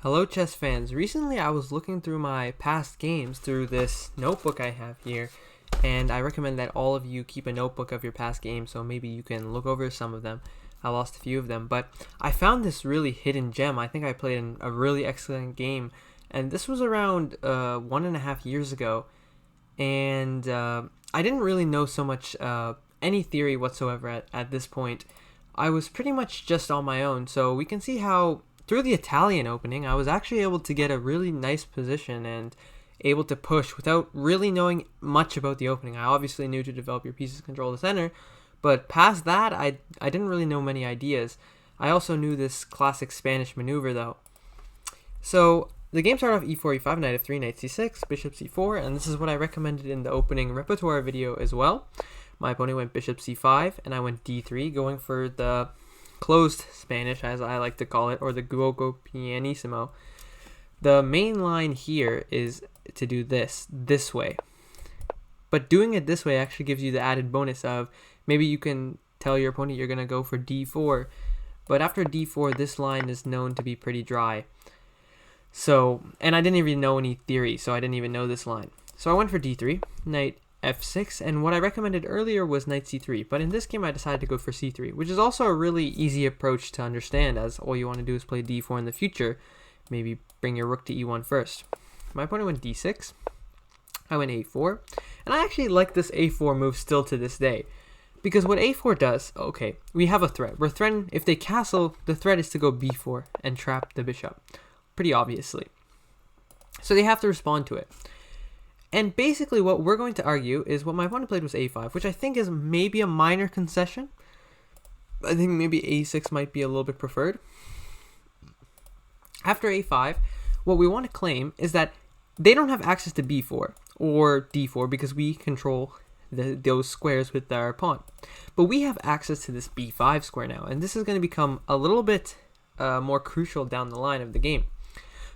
Hello chess fans. Recently I was looking through my past games through this notebook I have here, and I recommend that all of you keep a notebook of your past games so maybe you can look over some of them. I lost a few of them, but I found this really hidden gem. I think I played in a really excellent game, and this was around 1.5 years ago, and I didn't really know so much any theory whatsoever at this point. I was pretty much just on my own, so we can see how through the Italian opening, I was actually able to get a really nice position and able to push without really knowing much about the opening. I obviously knew to develop your pieces, control the center, but past that, I didn't really know many ideas. I also knew this classic Spanish maneuver, though. So the game started off e4, e5, knight f3, knight c6, bishop c4, and this is what I recommended in the opening repertoire video as well. My opponent went bishop c5, and I went d3, going for the closed Spanish, as I like to call it, or the Gioco Pianissimo. The main line here is to do this way. But doing it this way actually gives you the added bonus of maybe you can tell your opponent you're going to go for d4. But after d4, this line is known to be pretty dry. So, and I didn't even know any theory, so I didn't even know this line. So I went for d3, knight f6, and what I recommended earlier was knight c3, but in this game I decided to go for c3, which is also a really easy approach to understand, as all you want to do is play d4 in the future, maybe bring your rook to e1 first. My opponent went d6, I went a4, and I actually like this a4 move still to this day, because what a4 does, okay, we have a threat. We're threatened, if they castle, the threat is to go b4 and trap the bishop, pretty obviously. So they have to respond to it. And basically what we're going to argue is what my opponent played was a5, which I think is maybe a minor concession. I think maybe a6 might be a little bit preferred. After a5, what we want to claim is that they don't have access to b4 or d4 because we control those squares with our pawn. But we have access to this b5 square now, and this is going to become a little bit more crucial down the line of the game.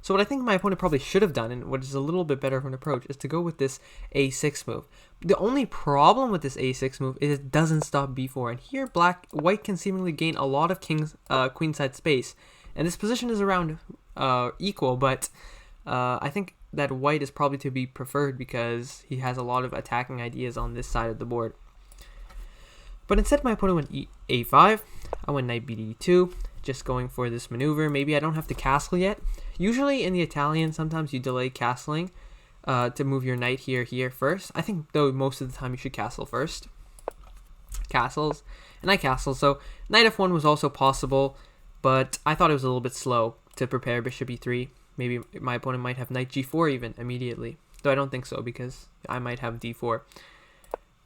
So what I think my opponent probably should have done, and what is a little bit better of an approach, is to go with this a6 move. The only problem with this a6 move is it doesn't stop b4, and here white can seemingly gain a lot of queenside space, and this position is around equal, but I think that white is probably to be preferred because he has a lot of attacking ideas on this side of the board. But instead my opponent went a5, I went knight bd2, just going for this maneuver. Maybe I don't have to castle yet. Usually in the Italian, sometimes you delay castling to move your knight here first. I think, though, most of the time you should castle first. Castles. And I castled, so knight f1 was also possible, but I thought it was a little bit slow to prepare bishop e3. Maybe my opponent might have knight g4 even immediately, though I don't think so because I might have d4.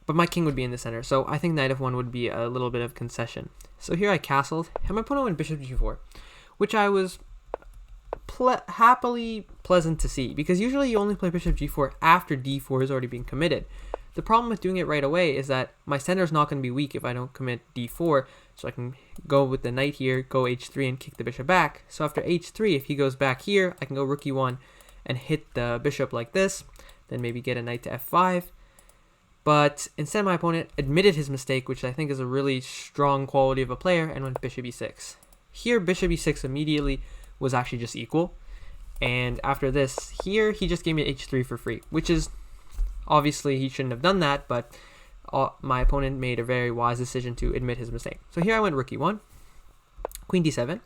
But my king would be in the center, so I think knight f1 would be a little bit of concession. So here I castled, and my opponent went bishop g4, which I was happily pleasant to see, because usually you only play bishop g4 after d4 has already been committed. The problem with doing it right away is that my center is not going to be weak if I don't commit d4, so I can go with the knight here, go h3 and kick the bishop back. So after h3, if he goes back here, I can go rook e1 and hit the bishop like this, then maybe get a knight to f5. But instead my opponent admitted his mistake, which I think is a really strong quality of a player, and went bishop e6. Here bishop e6 immediately was actually just equal, and after this here he just gave me h3 for free, which is obviously he shouldn't have done that, but my opponent made a very wise decision to admit his mistake. So here I went rook e1, queen d7,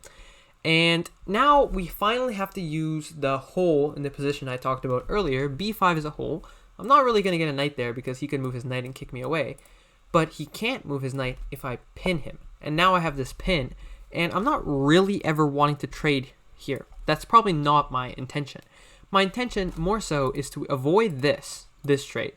and now we finally have to use the hole in the position I talked about earlier. b5 is a hole. I'm not really going to get a knight there because he could move his knight and kick me away, but he can't move his knight if I pin him, and now I have this pin, and I'm not really ever wanting to trade here. That's probably not my intention. My intention more so is to avoid this trade,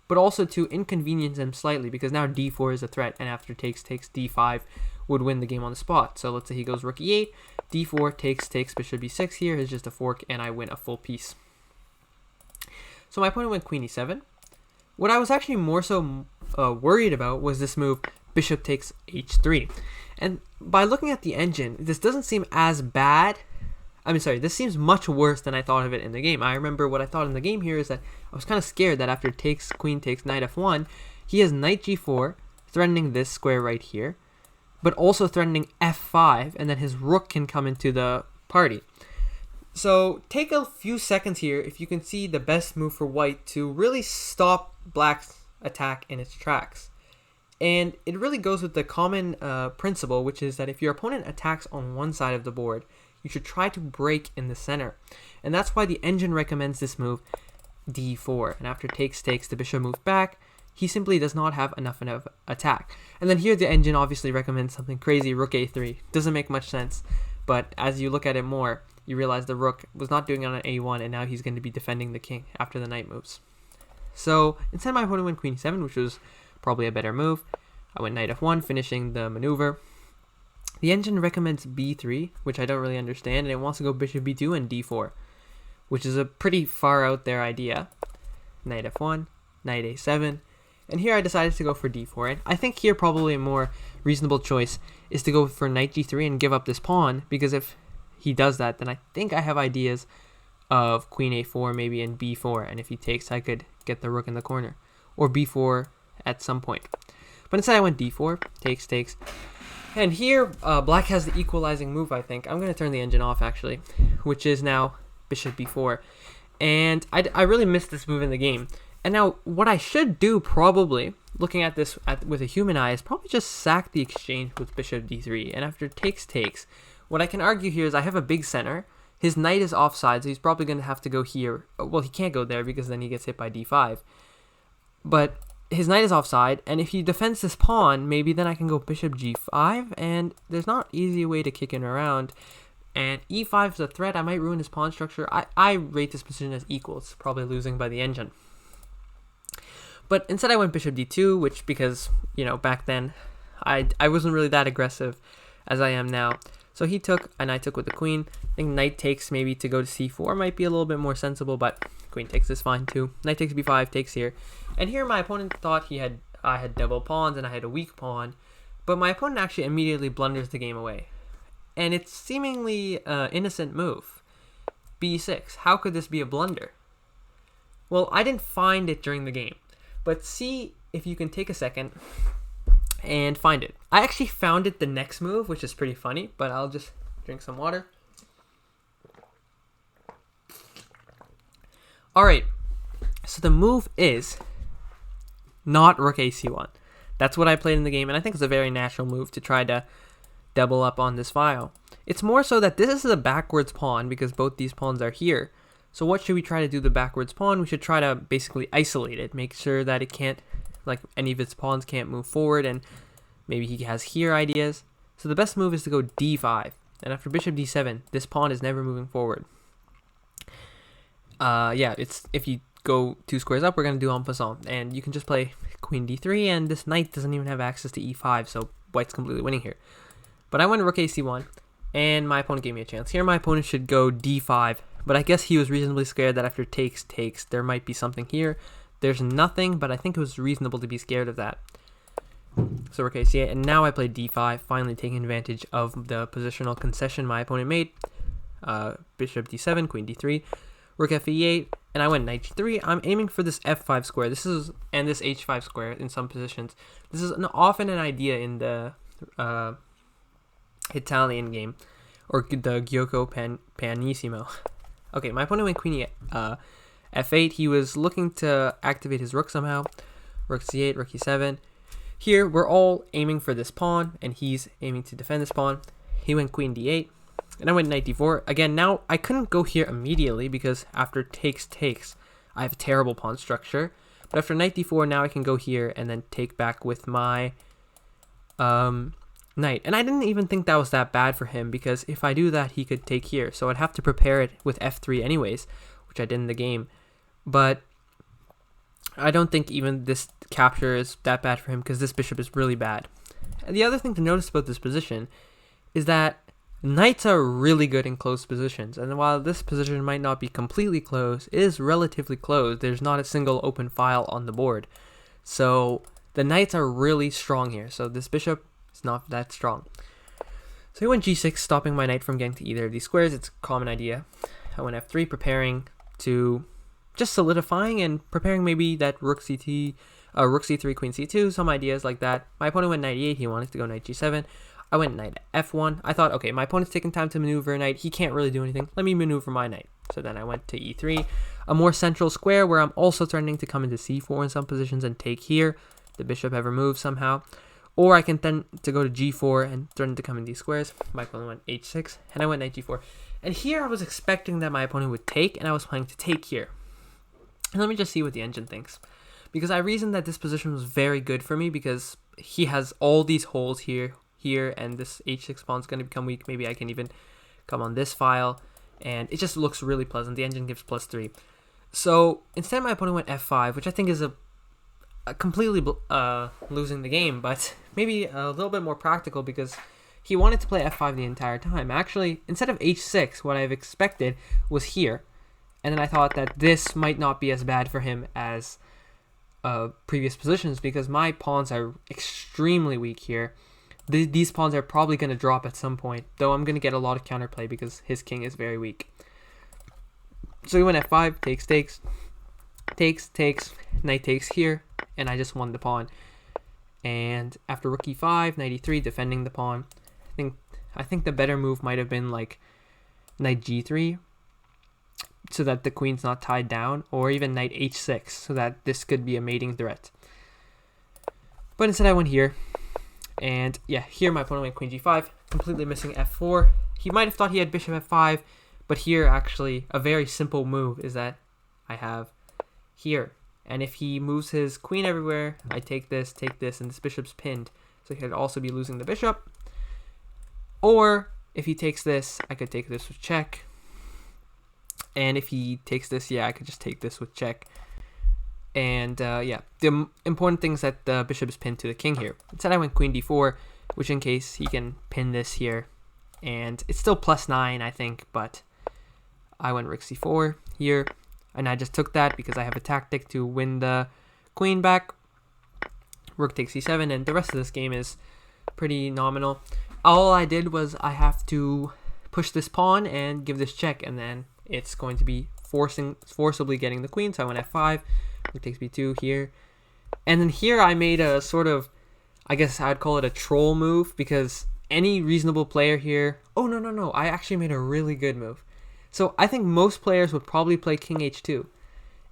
but also to inconvenience him slightly, because now d4 is a threat, and after takes d5 would win the game on the spot. So let's say he goes rook e8, d4 takes bishop b6 here is just a fork, and I win a full piece. So my opponent went queen e7. What I was actually more so worried about was this move, bishop takes h3. And by looking at the engine, this doesn't seem as bad. This seems much worse than I thought of it in the game. I remember what I thought in the game here is that I was kind of scared that after queen takes knight f1, he has knight g4, threatening this square right here, but also threatening f5, and then his rook can come into the party. So take a few seconds here if you can see the best move for white to really stop black's attack in its tracks. And it really goes with the common principle, which is that if your opponent attacks on one side of the board, you should try to break in the center. And that's why the engine recommends this move, d4. And after takes, the bishop moves back. He simply does not have enough attack. And then here the engine obviously recommends something crazy, rook a3. Doesn't make much sense, but as you look at it more, you realize the rook was not doing it on an a1, and now he's going to be defending the king after the knight moves. So instead my opponent went queen e7, which was probably a better move. I went knight f1, finishing the maneuver. The engine recommends b3, which I don't really understand, and it wants to go bishop b2 and d4, which is a pretty far out there idea. Knight f1, knight a7, and here I decided to go for d4. And I think here probably a more reasonable choice is to go for knight g3 and give up this pawn, because if he does that, then I think I have ideas of queen a4 maybe and b4, and if he takes, I could get the rook in the corner, or b4 at some point. But instead I went d4, takes, and here black has the equalizing move, I think. I'm going to turn the engine off actually, which is now bishop b4, and I really missed this move in the game. And now what I should do, probably looking at this with a human eye, is probably just sack the exchange with bishop d3, and after takes, what I can argue here is I have a big center. His knight is offside, so he's probably going to have to go here. Well, he can't go there because then he gets hit by d5. But his knight is offside, and if he defends this pawn, maybe then I can go bishop g5, and there's not an easy way to kick him around. And e5 is a threat. I might ruin his pawn structure. I rate this position as equal. It's probably losing by the engine. But instead I went bishop d2, which, because, you know, back then I wasn't really that aggressive as I am now. So he took, and I took with the queen. I think knight takes maybe to go to c4 might be a little bit more sensible, but queen takes is fine too. Knight takes b5, takes here. And here my opponent thought I had double pawns and I had a weak pawn, but my opponent actually immediately blunders the game away. And it's seemingly innocent move. b6. How could this be a blunder? Well, I didn't find it during the game. But see if you can take a second and find it. I actually found it the next move, which is pretty funny, but I'll just drink some water. Alright, so the move is not rook ac1. That's what I played in the game, and I think it's a very natural move to try to double up on this file. It's more so that this is a backwards pawn because both these pawns are here. So what should we try to do the backwards pawn? We should try to basically isolate it, make sure that it can't, like, any of its pawns can't move forward, and maybe he has here ideas. So the best move is to go d5, and after bishop d7, this pawn is never moving forward. Yeah, it's, if you go 2 squares up, we're going to do en passant, and you can just play queen d3, and this knight doesn't even have access to e5, so white's completely winning here. But I went rook ac1, and my opponent gave me a chance. Here my opponent should go d5, but I guess he was reasonably scared that after takes, there might be something here. There's nothing, but I think it was reasonable to be scared of that. So rook a8, and now I play d5, finally taking advantage of the positional concession my opponent made. Bishop d7, queen d3, rook fe8, and I went knight g3. I'm aiming for this f5 square. This is, and this h5 square in some positions. This is often an idea in the Italian game, or the Gioco Pianissimo. Okay, my opponent went queen f8. He was looking to activate his rook somehow. Rook c8, rook e7. Here, we're all aiming for this pawn, and he's aiming to defend this pawn. He went queen d8, and I went knight d4. Again, now I couldn't go here immediately because after takes, I have a terrible pawn structure. But after knight d4, now I can go here and then take back with my knight. And I didn't even think that was that bad for him, because if I do that, he could take here. So I'd have to prepare it with f3 anyways, which I did in the game. But I don't think even this capture is that bad for him, because this bishop is really bad. And the other thing to notice about this position is that knights are really good in close positions. And while this position might not be completely closed, it is relatively closed. There's not a single open file on the board. So the knights are really strong here. So this bishop is not that strong. So he went g6, stopping my knight from getting to either of these squares. It's a common idea. I went f3, preparing to just solidifying and preparing maybe that rook c3, queen c2, some ideas like that. My opponent went knight e8. He wanted to go knight g7. I went knight f1. I thought, okay, my opponent's taking time to maneuver a knight. He can't really do anything. Let me maneuver my knight. So then I went to e3, a more central square where I'm also threatening to come into c4 in some positions and take here. The bishop ever moves somehow. Or I can then to go to g4 and threaten to come in these squares. My opponent went h6, and I went knight g4. And here I was expecting that my opponent would take, and I was planning to take here. And let me just see what the engine thinks. Because I reasoned that this position was very good for me because he has all these holes here, and this h6 pawn is going to become weak. Maybe I can even come on this file, and it just looks really pleasant. The engine gives +3. So instead my opponent went f5, which I think is a completely losing the game, but maybe a little bit more practical because he wanted to play f5 the entire time. Actually, instead of h6, what I've expected was here. And then I thought that this might not be as bad for him as previous positions because my pawns are extremely weak here. These pawns are probably going to drop at some point, though I'm going to get a lot of counterplay because his king is very weak. So he went f5, takes, knight takes here, and I just won the pawn. And after rook e5, knight e3, defending the pawn. I think the better move might have been like knight g3, so that the queen's not tied down, or even knight h6, so that this could be a mating threat. But instead I went here, and yeah, here my opponent went queen g5, completely missing f4. He might have thought he had bishop f5, but here actually a very simple move is that I have here. And if he moves his queen everywhere, I take this, and this bishop's pinned. So he could also be losing the bishop. Or if he takes this, I could take this with check. And if he takes this, yeah, I could just take this with check. And yeah, the important thing is that the bishop is pinned to the king here. Instead I went queen d4, which in case he can pin this here. And it's still +9, I think, but I went rook c4 here. And I just took that because I have a tactic to win the queen back. Rook takes c7, and the rest of this game is pretty nominal. All I did was I have to push this pawn and give this check, and then it's going to be forcibly getting the queen. So I went f5, rook takes b2 here. And then here I made a sort of, I guess I'd call it a troll move, because any reasonable player here... Oh, no, I actually made a really good move. So I think most players would probably play king h2.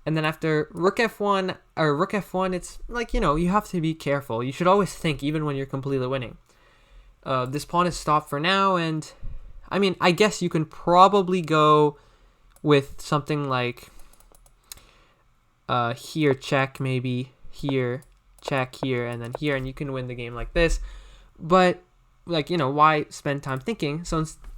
And then after rook f1, it's like, you have to be careful. You should always think, even when you're completely winning. This pawn is stopped for now, and I mean, I guess you can probably go with something like here check, maybe here check, here, and then here, and you can win the game like this. But like, why spend time thinking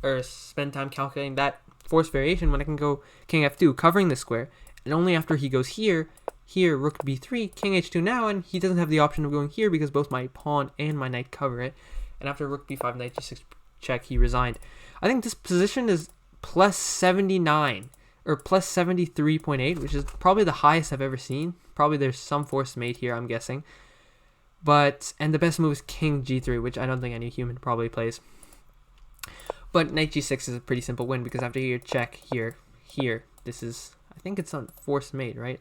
or spend time calculating that force variation when I can go king f2, covering the square, and only after he goes here, rook b3, king h2 now, and he doesn't have the option of going here because both my pawn and my knight cover it. And after rook b5, knight g6 check, he resigned. I think this position is +79 or +73.8, which is probably the highest I've ever seen. Probably there's some forced mate here, I'm guessing. And the best move is king g3, which I don't think any human probably plays. But knight g6 is a pretty simple win because after here check, here, this is, I think it's on forced mate, right?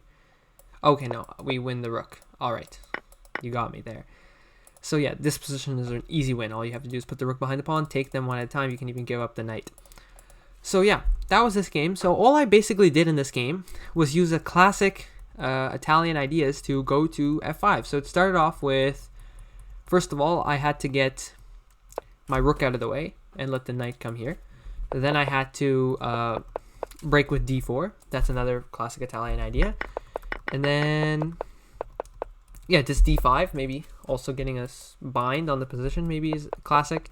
Okay, no, we win the rook. All right, you got me there. So yeah, this position is an easy win. All you have to do is put the rook behind the pawn, take them one at a time. You can even give up the knight. So yeah, that was this game. So all I basically did in this game was use a classic Italian ideas to go to f5. So it started off with, first of all, I had to get my rook out of the way and let the knight come here. Then I had to break with d4. That's another classic Italian idea. And then, yeah, just d5, maybe also getting us bind on the position maybe is classic.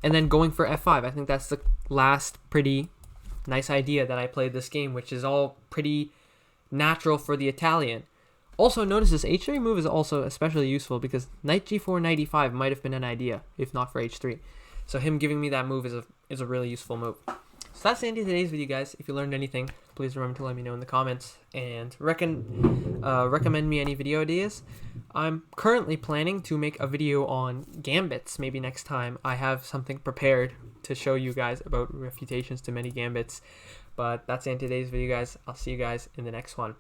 And then going for f5. I think that's the last pretty nice idea that I played this game, which is all pretty natural for the Italian. Also, notice this h3 move is also especially useful because knight g4, knight e5 might have been an idea if not for h3. So him giving me that move is a really useful move. So that's the end of today's video, guys. If you learned anything, please remember to let me know in the comments and recommend me any video ideas. I'm currently planning to make a video on gambits. Maybe next time I have something prepared to show you guys about refutations to many gambits. But that's the end of today's video, guys. I'll see you guys in the next one.